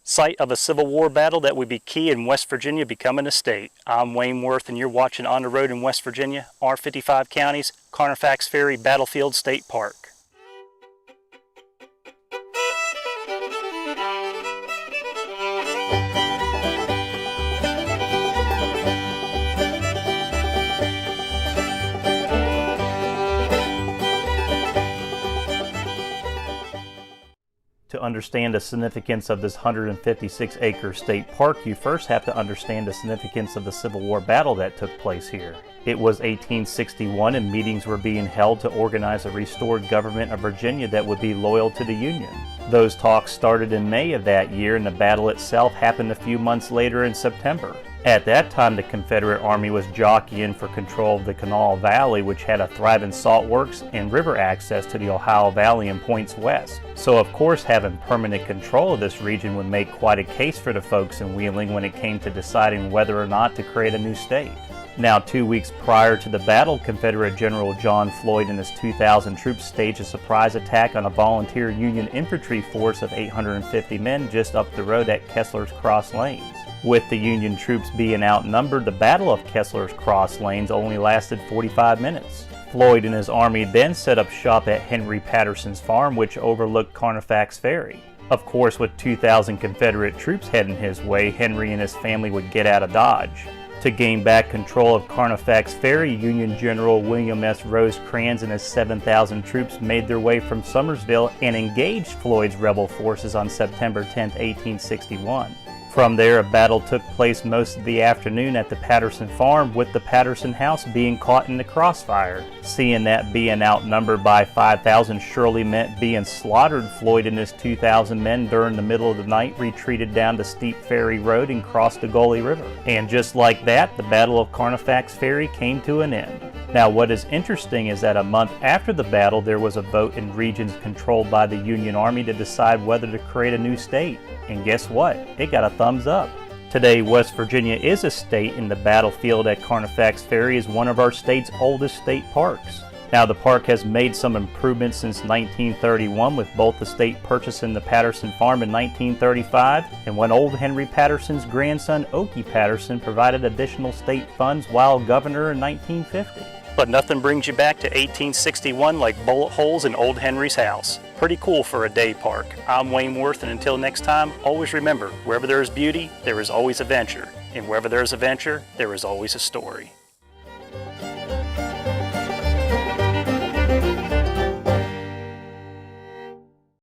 Site of a Civil War battle that would be key in West Virginia becoming a state. I'm Wayne Worth and you're watching On the Road in West Virginia, R55 counties, Carnifex Ferry Battlefield State Park. To understand the significance of this 156-acre state park, you first have to understand the significance of the Civil War battle that took place here. It was 1861 and meetings were being held to organize a restored government of Virginia that would be loyal to the Union. Those talks started in May of that year and the battle itself happened a few months later in September. At that time, the Confederate Army was jockeying for control of the Kanawha Valley, which had a thriving salt works and river access to the Ohio Valley and points west. So of course, having permanent control of this region would make quite a case for the folks in Wheeling when it came to deciding whether or not to create a new state. Now, 2 weeks prior to the battle, Confederate General John Floyd and his 2,000 troops staged a surprise attack on a volunteer Union infantry force of 850 men just up the road at Kessler's Cross Lanes. With the Union troops being outnumbered, the Battle of Kessler's Cross Lanes only lasted 45 minutes. Floyd and his army then set up shop at Henry Patterson's farm, which overlooked Carnifex Ferry. Of course, with 2,000 Confederate troops heading his way, Henry and his family would get out of Dodge. To gain back control of Carnifex Ferry, Union General William S. Rosecrans and his 7,000 troops made their way from Summersville and engaged Floyd's rebel forces on September 10, 1861. From there, a battle took place most of the afternoon at the Patterson farm, with the Patterson house being caught in the crossfire. Seeing that being outnumbered by 5,000 surely meant being slaughtered, Floyd and his 2,000 men during the middle of the night retreated down the steep ferry road and crossed the Gully River. And just like that, the Battle of Carnifex Ferry came to an end. Now, what is interesting is that a month after the battle, there was a vote in regions controlled by the Union Army to decide whether to create a new state. And guess what? It got a thumbs up. Today, West Virginia is a state, and the battlefield at Carnifex Ferry is one of our state's oldest state parks. Now, the park has made some improvements since 1931, with both the state purchasing the Patterson farm in 1935 and when old Henry Patterson's grandson, Okie Patterson, provided additional state funds while governor in 1950. But nothing brings you back to 1861 like bullet holes in old Henry's house. Pretty cool for a day park. I'm Wayne Worth, and until next time, always remember, wherever there is beauty, there is always a venture. And wherever there is a venture, there is always a story.